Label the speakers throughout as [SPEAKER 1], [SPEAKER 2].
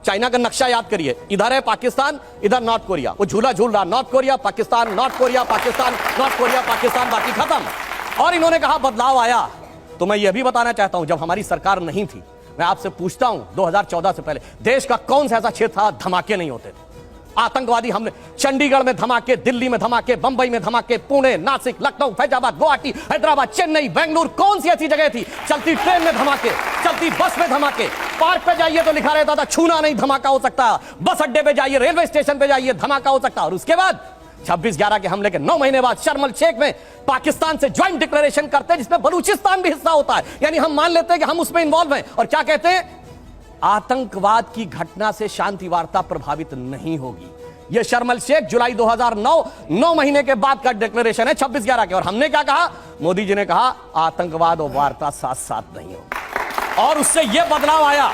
[SPEAKER 1] China का नक्शा याद करिए, इधर है पाकिस्तान, इधर नॉर्थ कोरिया, वो झूला झूल रहा, north Korea Pakistan, north Korea Pakistan, north Korea Pakistan, बाकी खत्म। और इन्होंने कहा बदलाव आया। तो मैं यह भी बताना चाहता हूं, जब हमारी सरकार नहीं थी, मैं आपसे पूछता हूं 2014 से पहले देश का कौन सा ऐसा क्षेत्र था धमाके नहीं होते थे? आतंकवादी हमले, चंडीगढ़ में धमाके, दिल्ली में धमाके, बंबई में धमाके, पुणे, नासिक, लखनऊ, फैजाबाद, गुवाहाटी, हैदराबाद, चेन्नई, बेंगलुरु, कौन सी ऐसी जगह थी? चलती ट्रेन में धमाके, चलती बस में धमाके, पार्क पे जाइए तो लिखा रहता था छूना नहीं धमाका हो सकता, बस अड्डे पे जाइए, रेलवे स्टेशन पे जाइए धमाका हो सकता। और उसके बाद 26/11 के हमले के 9 महीने बाद शर्म अल शेख में पाकिस्तान से ज्वाइंट डिक्लेरेशन करते हैं, जिसमें बलूचिस्तान भी हिस्सा होता है, यानी हम मान लेते हैं कि हम उसमें इन्वॉल्व हैं। और क्या कहते हैं? आतंकवाद की घटना से शांति वार्ता प्रभावित नहीं होगी। यह शर्म अल शेख जुलाई 2009 9 महीने के बाद का डिक्लेरेशन है 26/11 के। और हमने क्या कहा? मोदी जी ने कहा आतंकवाद और वार्ता साथ साथ नहीं होगी। और उससे यह बदलाव आया।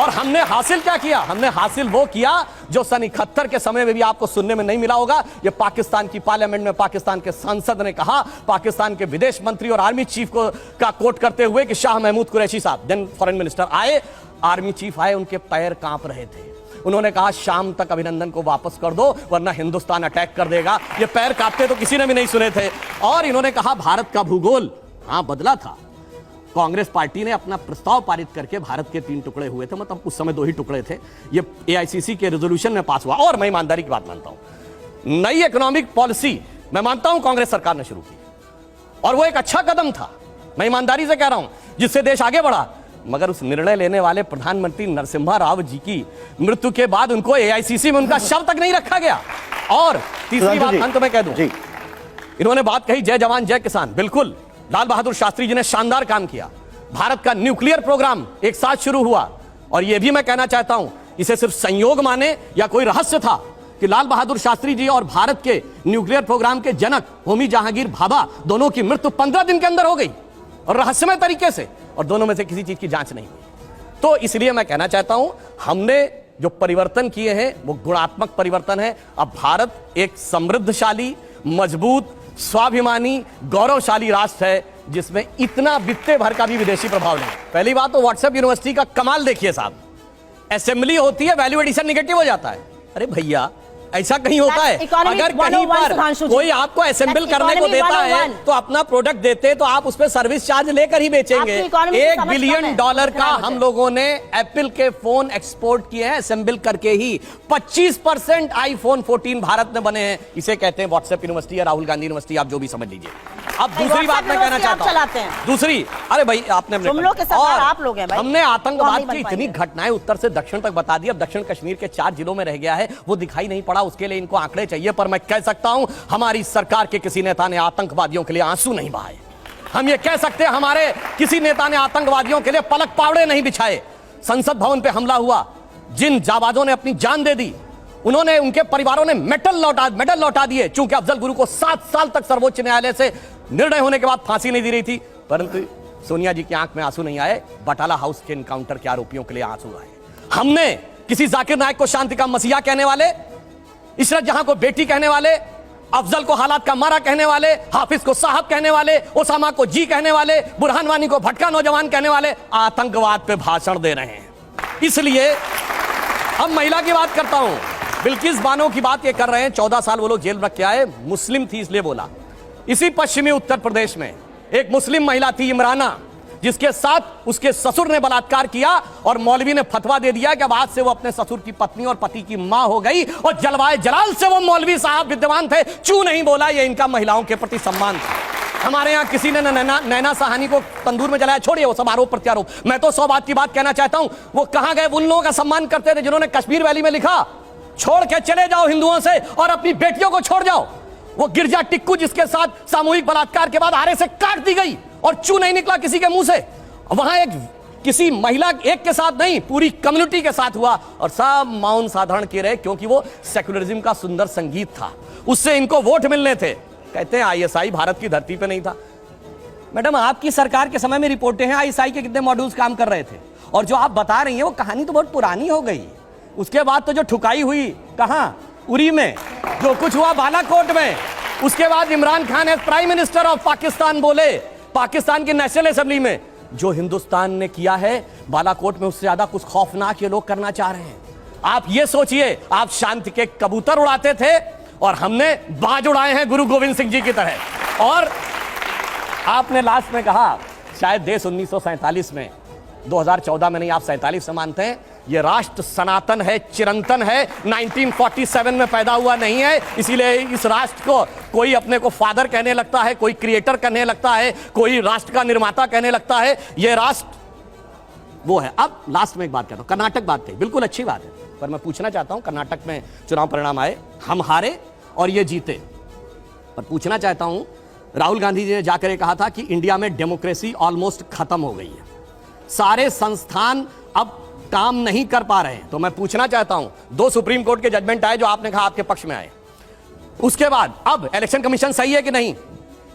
[SPEAKER 1] और हमने हासिल क्या किया? हमने हासिल वो किया जो सन 71 के समय में भी आपको सुनने में नहीं मिला होगा। यह पाकिस्तान की पार्लियामेंट में पाकिस्तान के सांसद ने कहा, पाकिस्तान के विदेश मंत्री और आर्मी चीफ को का कोट करते हुए कि शाह महमूद कुरैशी साहब देन फॉरेन मिनिस्टर आए, आर्मी चीफ आए, उनके पैर कांप रहे थे। उन्होंने कहा शाम तक अभिनंदन को वापस कर दो वरना हिंदुस्तान अटैक कर देगा। ये पैर कांपते तो किसी ने भी नहीं सुने थे। और इन्होंने कहा भारत का भूगोल बदला था। कांग्रेस पार्टी ने अपना प्रस्ताव पारित करके भारत के 3 टुकड़े हुए थे, मतलब उस समय 2 ही टुकड़े थे। ये एआईसीसी के रेजोल्यूशन में पास हुआ। और मैं ईमानदारी की बात मानता हूं, नई इकोनॉमिक पॉलिसी मैं मानता हूं कांग्रेस सरकार ने शुरू की और वो एक अच्छा कदम था, मैं ईमानदारी से कह रहा हूं, जिससे देश आगे बढ़ा। मगर उस निर्णय लेने वाले प्रधानमंत्री नरसिम्हा राव जी की मृत्यु के बाद उनको एआईसीसी में उनका शव तक नहीं रखा गया। और तीसरी बात अंत में कह दूं, इन्होंने बात कही जय जवान जय किसान। बिल्कुल, लाल बहादुर शास्त्री जी ने शानदार काम किया। भारत का न्यूक्लियर प्रोग्राम एक साथ शुरू हुआ। और यह भी मैं कहना चाहता हूं, इसे सिर्फ संयोग माने या कोई रहस्य था कि लाल बहादुर शास्त्री जी और भारत के न्यूक्लियर प्रोग्राम के जनक होमी जहांगीर भाभा दोनों की मृत्यु 15 दिन के अंदर हो गई और रहस्यमय तरीके से, और दोनों में से किसी चीज की जांच नहीं हुई। तो इसलिए मैं कहना चाहता हूं, हमने जो परिवर्तन किए हैं वो गुणात्मक परिवर्तन है। अब भारत एक समृद्धशाली, मजबूत, स्वाभिमानी, गौरवशाली राष्ट्र है जिसमें इतना बित्ते भर का भी विदेशी प्रभाव नहीं। पहली बात तो व्हाट्सएप यूनिवर्सिटी का कमाल देखिए साहब, असेंबली होती है, वैल्यू एडिशन निगेटिव हो जाता है। अरे भैया, ऐसा कहीं होता है? अगर कहीं पर कोई आपको असेंबल करने को देता है तो अपना प्रोडक्ट देते तो आप उस पर सर्विस चार्ज लेकर ही बेचेंगे। $1 बिलियन का हम लोगों ने एप्पल के फोन एक्सपोर्ट किए हैं असेंबल करके ही। 25% आईफोन 14 भारत में बने हैं। इसे कहते हैं व्हाट्सएप यूनिवर्सिटी या राहुल गांधी यूनिवर्सिटी, आप जो भी समझ लीजिए। अब दूसरी बात मैं कहना चाहता हूं, दूसरी, अरे भाई आपने हमने आतंकवाद की इतनी घटनाएं उत्तर से दक्षिण तक बता दी। अब दक्षिण कश्मीर के 4 जिलों में रह गया है, वो दिखाई नहीं पड़ा, उसके लिए इनको आंकड़े चाहिए। पर मैं कह सकता हूं, हमारी सरकार के किसी नेता ने आतंकवादियों के लिए आंसू नहीं बहाए। हम ये कह सकते हैं, हमारे किसी नेता ने आतंकवादियों के लिए पलक पावड़े नहीं बिछाए। संसद भवन पे हमला हुआ, जिन जाबाजों ने अपनी जान दे दी, उन्होंने, उनके परिवारों ने मेडल लौटा दिए। चूंकि अफजल गुरु को 7 साल तक सर्वोच्च न्यायालय से निर्णय होने के बाद फांसी नहीं दी रही थी, परंतु सोनिया जी की आंख में आंसू नहीं आए, बटाला हाउस के एनकाउंटर के आरोपियों के लिए आंसू आए। हमने किसी जाकिर नायक को शांति का मसीहा कहने वाले, इशरत जहां को बेटी कहने वाले, अफजल को हालात का मारा कहने वाले, हाफिज को साहब कहने वाले, ओसामा को जी कहने वाले, बुरहान वानी को भटका नौजवान कहने वाले आतंकवाद पे भाषण दे रहे हैं। इसलिए अब महिला की बात करता हूं, बिल्किस बानो की बात ये कर रहे हैं। 14 साल वो लोग जेल में रख के आए, मुस्लिम थी इसलिए बोला। इसी पश्चिमी उत्तर प्रदेश में एक मुस्लिम महिला थी इमराना, जिसके साथ उसके ससुर ने बलात्कार किया और मौलवी ने फतवा दे दिया कि अब आज से वो अपने ससुर की पत्नी और पति की मां हो गई। और जलवाए जलाल से वो मौलवी साहब विद्यमान थे, चू नहीं बोला। ये इनका महिलाओं के प्रति सम्मान था। हमारे यहां किसी ने नैना साहनी को तंदूर में जलाया, छोड़िए वो सब आरोप प्रत्यारोप। मैं तो 100 बात की बात कहना चाहता हूं, वो कहां गए उन लोगों का सम्मान करते थे जिन्होंने कश्मीर वैली में लिखा, छोड़ के चले जाओ हिंदुओं से और अपनी बेटियों को छोड़ जाओ। वो गिरजा टिक्कू जिसके साथ सामूहिक बलात्कार के बाद आरे से काट दी गई और चू नहीं निकला किसी के मुंह से। वहां एक किसी महिला एक के साथ नहीं, पूरी कम्युनिटी के साथ हुआ और सब मौन साधारण किए रहे, क्योंकि वो सेकुलरिज्म का सुंदर संगीत था, उससे इनको वोट मिलने थे। कहते हैं आईएसआई भारत की धरती पे नहीं था। मैडम, आपकी सरकार के समय में रिपोर्टें हैं आईएसआई के कितने मॉड्यूल्स काम कर रहे थे, और जो आप बता रही हैं वो कहानी तो बहुत पुरानी हो गई। उसके बाद तो जो ठुकाई हुई कहां, उरी में, जो कुछ हुआ बालाकोट में, उसके बाद Imran Khan as prime minister of Pakistan बोले पाकिस्तान की नेशनल असेंबली में, जो हिंदुस्तान ने किया है बालाकोट में उससे ज्यादा कुछ खौफनाक ये लोग करना चाह रहे हैं। आप ये सोचिए, आप शांति के कबूतर उड़ाते थे और हमने बाज उड़ाए हैं गुरु गोविंद सिंह जी की तरह। और आपने लास्ट में कहा शायद देश 1947 में, 2014 में नहीं, आप 47 से मानते हैं। ये राष्ट्र सनातन है, चिरंतन है, 1947 में पैदा हुआ नहीं है। इसीलिए इस राष्ट्र को कोई अपने को फादर कहने लगता है, कोई क्रिएटर कहने लगता है, कोई राष्ट्र का निर्माता कहने लगता है। ये राष्ट्र वो है। अब लास्ट में एक बात कहता हूं, कर्नाटक बात कही, बिल्कुल अच्छी बात है, पर मैं पूछना चाहता हूं, कर्नाटक में चुनाव परिणाम आए, हम हारे और ये जीते, पर पूछना चाहता हूं, राहुल गांधी जी ने जाकर ये कहा था कि इंडिया में डेमोक्रेसी ऑलमोस्ट खत्म हो गई है, सारे संस्थान अब काम नहीं कर पा रहे हैं। तो मैं पूछना चाहता हूं, 2 सुप्रीम कोर्ट के जजमेंट आए जो आपने कहा आपके पक्ष में आए, उसके बाद अब इलेक्शन कमीशन सही है कि नहीं,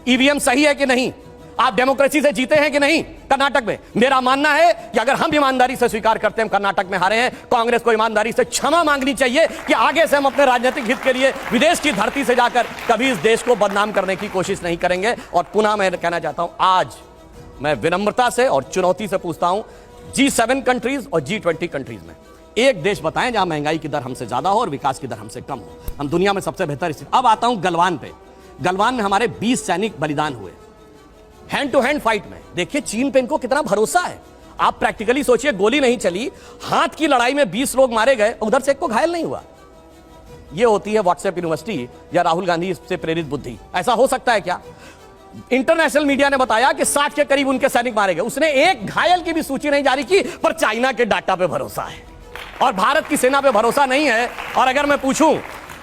[SPEAKER 1] ईवीएम सही है कि नहीं, आप डेमोक्रेसी से जीते हैं कि नहीं कर्नाटक में? मेरा मानना है कि अगर हम ईमानदारी से स्वीकार करते हैं हम कर्नाटक में हारे हैं, कांग्रेस को ईमानदारी से क्षमा मांगनी चाहिए कि आगे से हम अपने राजनीतिक हित के लिए विदेश की धरती से जाकर कभी इस देश को बदनाम करने की कोशिश नहीं करेंगे। और पुनः मैं कहना चाहता हूं, आज मैं विनम्रता से और चुनौती से पूछता हूं, G7 कंट्रीज और G20 कंट्रीज में एक देश बताएं जहां महंगाई की दर हमसे ज्यादा हो और विकास की दर हमसे कम हो। हम दुनिया में सबसे बेहतर स्थिति। अब आता हूं गलवान पे। गलवान में हमारे 20 सैनिक बलिदान हुए हैंड टू हैंड फाइट में। देखिए चीन पे इनको कितना भरोसा है। आप प्रैक्टिकली सोचिए, गोली नहीं चली, हाथ की लड़ाई में 20 लोग मारे गए, उधर से एक को घायल नहीं हुआ। यह होती है व्हाट्सएप यूनिवर्सिटी या राहुल गांधी से प्रेरित बुद्धि। ऐसा हो सकता है क्या? इंटरनेशनल मीडिया ने बताया कि 60 के करीब उनके सैनिक मारे गए, उसने एक घायल की भी सूची नहीं जारी की, पर चाइना के डाटा पे भरोसा है और भारत की सेना पे भरोसा नहीं है। और अगर मैं पूछूं,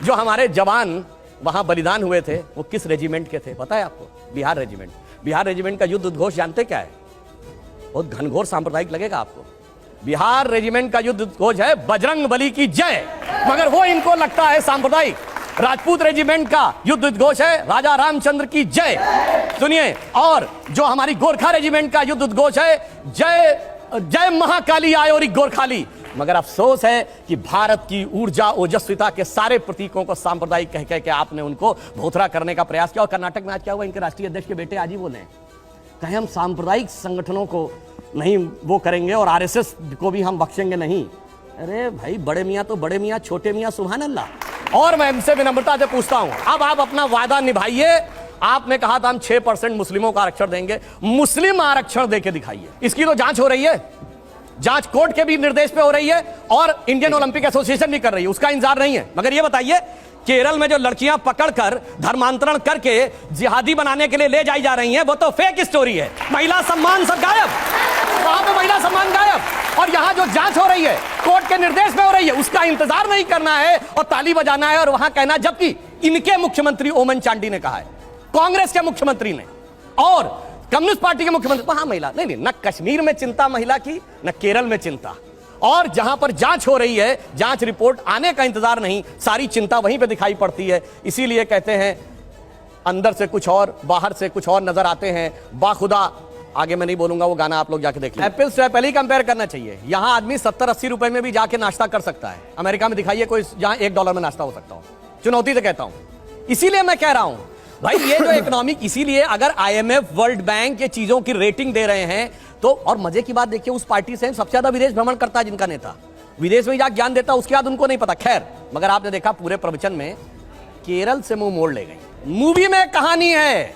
[SPEAKER 1] जो हमारे जवान वहां बलिदान हुए थे वो किस रेजिमेंट के थे पता है आपको? बिहार रेजिमेंट। बिहार रेजिमेंट का युद्ध उद्घोष जानते क्या है? बहुत घनघोर सांप्रदायिक लगेगा आपको। बिहार रेजिमेंट का युद्ध उद्घोष है बजरंग बली की जय, मगर वो इनको लगता है सांप्रदायिक। राजपूत रेजिमेंट का युद्ध उद्घोष है राजा रामचंद्र की जय, सुनिए। और जो हमारी गोरखा रेजिमेंट का युद्ध उद्घोष है जय जय महाकाली आयोरी गोरखाली। मगर अफसोस है कि भारत की ऊर्जा ओजस्विता के सारे प्रतीकों को सांप्रदायिक कह कह के आपने उनको भोथरा करने का प्रयास किया। और कर्नाटक में आज क्या हुआ? इनके राष्ट्रीय अध्यक्ष के बेटे आज ही बोले कहे हम सांप्रदायिक संगठनों को नहीं वो करेंगे और आरएसएस को भी हम बख्शेंगे नहीं। अरे भाई, बड़े मियां तो बड़े मियां, छोटे मियां सुभान अल्लाह। और मैं इनसे विनम्रता से पूछता हूं, अब आप अपना वादा निभाइए। आपने कहा था हम 6% मुस्लिमों का आरक्षण देंगे, मुस्लिम आरक्षण देके दिखाइए। इसकी तो जांच हो रही है, जांच कोर्ट के भी निर्देश पे हो रही है और इंडियन ओलंपिक एसोसिएशन भी कर रही है, उसका इंतजार नहीं है। मगर ये बताइए, केरल में जो लड़कियां पकड़कर धर्मांतरण करके जिहादी बनाने के लिए ले जाई जा रही हैं, वो तो फेक स्टोरी है। महिला सम्मान सब गायब, वहां पे महिला सम्मान गायब। और यहां जो जांच हो रही है कोर्ट के निर्देश में हो रही है, उसका इंतजार नहीं करना है और ताली बजाना है और वहां कहना। जबकि इनके मुख्यमंत्री ओमन चांडी ने कहा है, कांग्रेस के मुख्यमंत्री ने और कम्युनिस्ट पार्टी के मुख्यमंत्री, वहां महिला नहीं, न कश्मीर में चिंता महिला की, न केरल में चिंता। और जहां पर जांच हो रही है, जांच रिपोर्ट आने का इंतजार नहीं, सारी चिंता वहीं पे दिखाई पड़ती है। इसीलिए कहते हैं अंदर से कुछ और, बाहर से कुछ और नजर आते हैं। बाखुदा, आगे मैं नहीं बोलूंगा, वो गाना आप लोग जाके देख लीजिए। एप्पल से एप्पल ही कंपेयर करना चाहिए। यहां आदमी 70-80 रुपए में भी जाके नाश्ता कर सकता है। अमेरिका में दिखाइए कोई जहां $1 में नाश्ता हो सकता हो। चुनौती से कहता हूं। इसीलिए मैं कह रहा हूं भाई, ये जो इकोनॉमिक, इसीलिए अगर IMF, वर्ल्ड बैंक ये चीजों की रेटिंग दे रहे हैं तो, और मजे की बात देखिए, उस पार्टी से सबसे ज्यादा विदेश भ्रमण करता है जिनका नेता, विदेश में जाकर ज्ञान देता, उसके बाद उनको नहीं पता। खैर, मगर आपने देखा पूरे प्रवचन में केरल से मुंह मोड़ ले गई। मूवी में कहानी है।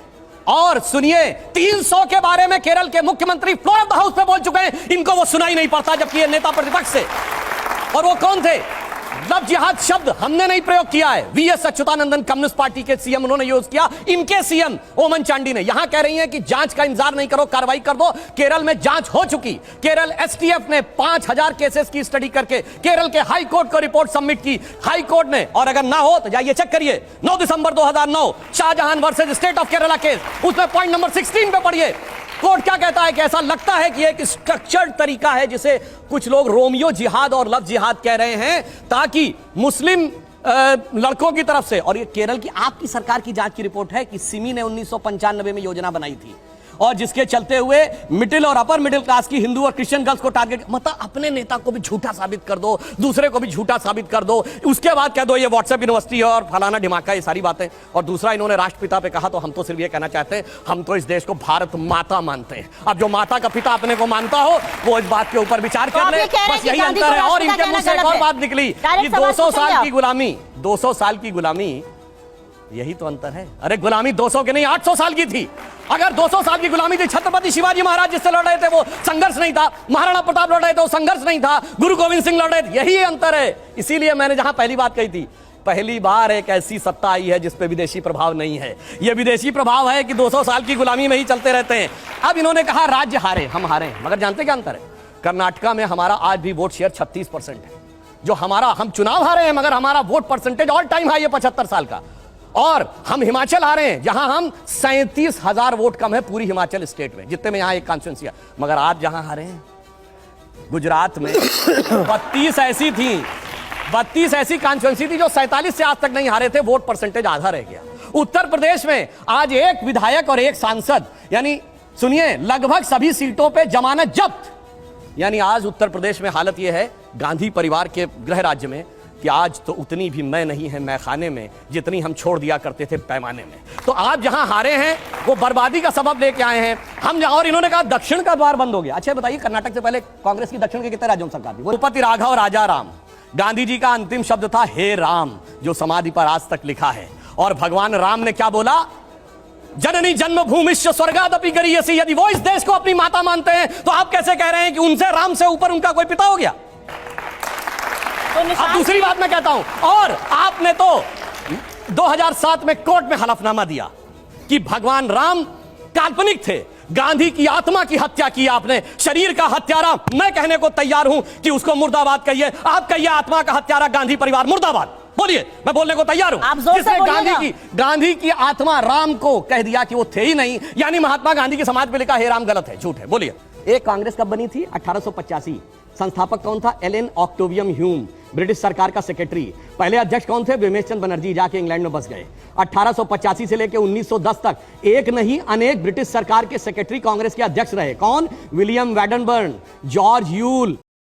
[SPEAKER 1] और सुनिए, 300 के बारे में केरल के मुख्यमंत्री फ्लोर ऑफ द हाउस पे बोल चुके हैं, इनको वो सुनाई नहीं पड़ता, जबकि ये नेता प्रतिपक्ष से। और वो कौन थे? लव जिहाद शब्द हमने नहीं प्रयोग किया है, वीएस अच्युतानंदन कम्युनिस्ट पार्टी के सीएम उन्होंने यूज किया, इनके सीएम ओमन चांडी ने। यहां कह रही हैं कि जांच का इंतजार नहीं करो, कार्रवाई कर दो। केरल में जांच हो चुकी। केरल एसटीएफ ने 5000 केसेस की स्टडी करके केरल के हाई कोर्ट को रिपोर्ट सबमिट की। हाई कोर्ट ने, और अगर ना हो तो जाइए चेक करिए, 9 दिसंबर 2009 Shahjahan versus state of Kerala case, उसमें पॉइंट नंबर 16 पे पढ़िए। कोर्ट क्या कहता है कि ऐसा लगता है कि एक स्ट्रक्चर्ड तरीका है जिसे कुछ लोग रोमियो जिहाद और लव जिहाद कह रहे हैं, ताकि मुस्लिम लड़कों की तरफ से। और ये केरल की आपकी सरकार की जांच की रिपोर्ट है कि सिमी ने 1995 में योजना बनाई थी और जिसके चलते हुए मिडिल और अपर मिडिल क्लास की हिंदू और क्रिश्चियन गर्ल्स को टारगेट, मतलब अपने नेता को भी झूठा साबित कर दो, दूसरे को भी झूठा साबित कर दो, उसके बाद कह दो ये व्हाट्सएप यूनिवर्सिटी है और फलाना ढिमाका, ये सारी बातें। और दूसरा इन्होंने राष्ट्रपिता पे कहा, तो हम तो सिर्फ ये कहना चाहते हैं, हम तो इस देश को भारत माता मानते हैं। अब जो माता का पिता अपने को मानता हो वो इस बात के ऊपर विचार कर ले, बस यही अंतर है। और इनके मुंह से एक और बात निकली कि 200 साल की गुलामी, 200 साल की गुलामी, यही तो अंतर है। अरे गुलामी 200 की नहीं 800 साल की थी। अगर 200 साल की गुलामी थी, छत्रपति शिवाजी महाराज जिससे लड़ रहे थे वो संघर्ष नहीं था, महाराणा प्रताप लड़ रहे थे वो संघर्ष नहीं था, गुरु गोविंद सिंह लड़ रहे थे, यही अंतर है। इसीलिए मैंने जहां पहली बात कही थी, पहली बार एक ऐसी सत्ता आई है जिस पे विदेशी प्रभाव नहीं है। यह विदेशी प्रभाव है कि 200 साल की गुलामी में ही चलते रहते हैं। अब इन्होंने कहा राज्य हारे, हम हारे, मगर जानते क्या अंतर है? कर्नाटका में हमारा आज भी वोट शेयर 36% है। जो हमारा, हम चुनाव हारे हैं मगर हमारा vote percentage all time high है 75 साल का। और हम हिमाचल हारे हैं जहां हम 37,000 वोट कम है पूरी हिमाचल स्टेट में, जितने में यहां एक कॉन्स्टिट्यूंसी है। मगर आप जहां हारे हैं गुजरात में 32 ऐसी थी, 32 ऐसी कॉन्स्टिट्यूंसी थी जो 47 से आज तक नहीं हारे थे, वोट परसेंटेज आधा रह गया। उत्तर प्रदेश में आज एक विधायक और एक सांसद, यानी सुनिए लगभग सभी सीटों पे जमानत जब्त। यानी आज उत्तर प्रदेश में हालत यह है गांधी परिवार के गृह राज्य में कि आज तो उतनी भी मैं नहीं है मैं खाने में जितनी हम छोड़ दिया करते थे पैमाने में। तो आप जहां हारे हैं वो बर्बादी का सबब लेके आए हैं हम जहां। और इन्होंने कहा दक्षिण का द्वार बंद हो गया। अच्छा बताइए, कर्नाटक से पहले कांग्रेस की दक्षिण के कितने राज्यों में सरकार थी? द्रौपदी राघव राजा राम, गांधी जी का अंतिम शब्द था हे राम, जो समाधि पर आज तक लिखा है। और भगवान राम ने क्या बोला? जननी जन्मभूमिश्च स्वर्गादपि गरीयसी। यदि वो इस देश को अपनी माता मानते हैं तो आप कैसे कह रहे हैं कि उनसे, राम से ऊपर उनका कोई पिता हो गया? अब दूसरी बात मैं कहता हूं, और आपने तो 2007 में कोर्ट में हलफनामा दिया कि भगवान राम काल्पनिक थे, गांधी की आत्मा की हत्या की आपने। शरीर का हत्यारा मैं कहने को तैयार हूं कि उसको मुर्दाबाद कहिए, आप कहिए आत्मा का हत्यारा गांधी परिवार मुर्दाबाद, बोलिए, मैं बोलने को तैयार हूं। जिसने गांधी की आत्मा राम को कह दिया कि वो थे ही नहीं, यानी महात्मा गांधी की समाज पे लिखा हे राम गलत है, झूठ है, बोलिए। एक कांग्रेस कब बनी थी? 1885। संस्थापक कौन था? एलन ऑक्टेवियम ह्यूम, ब्रिटिश सरकार का सेक्रेटरी। पहले अध्यक्ष कौन थे? विमेश चंद बनर्जी, जाके इंग्लैंड में बस गए। 1885 से लेकर 1910 तक एक नहीं अनेक ब्रिटिश सरकार के सेक्रेटरी कांग्रेस के अध्यक्ष रहे। कौन? William वैडनबर्न, George Yule,